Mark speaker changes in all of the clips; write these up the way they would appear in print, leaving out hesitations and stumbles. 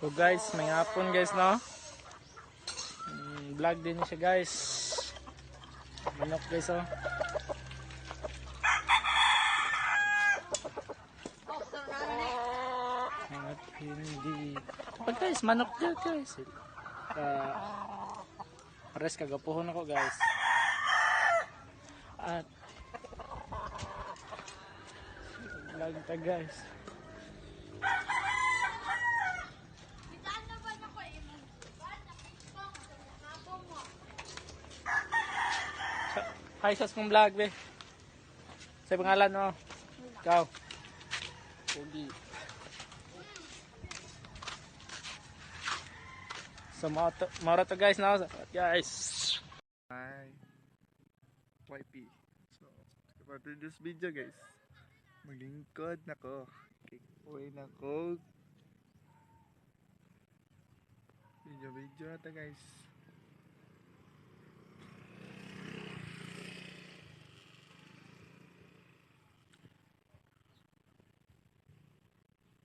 Speaker 1: So guys, may hapon guys no. Vlog din siya guys. Manok guys oh. At hindi. Pag guys, manok din guys. Pares kagapuhon ako guys. At vlog ta guys. Hi sa mong vlog be. Sa pangalan mo. Ikaw. Pogi. So mara to guys now. Guys.
Speaker 2: Hi. YP. So, for this video guys, maglingkod na ko. Kikuhay na ko. Video na to guys.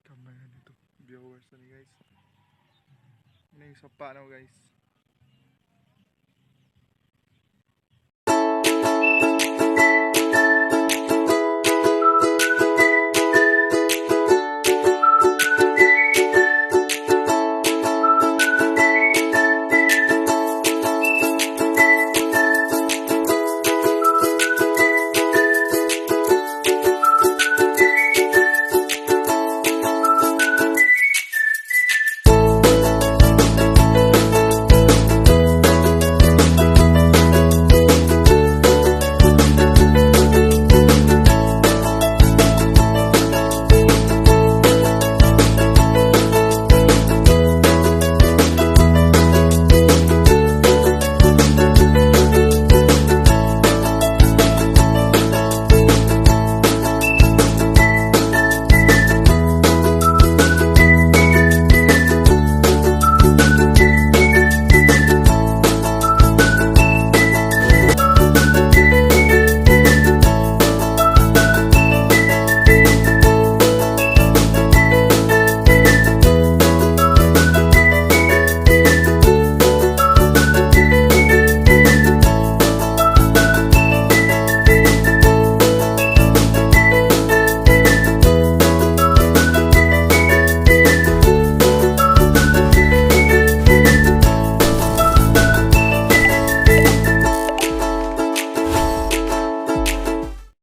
Speaker 2: Kamay nito. Viewers na ni guys. Ini yung sapa na guys.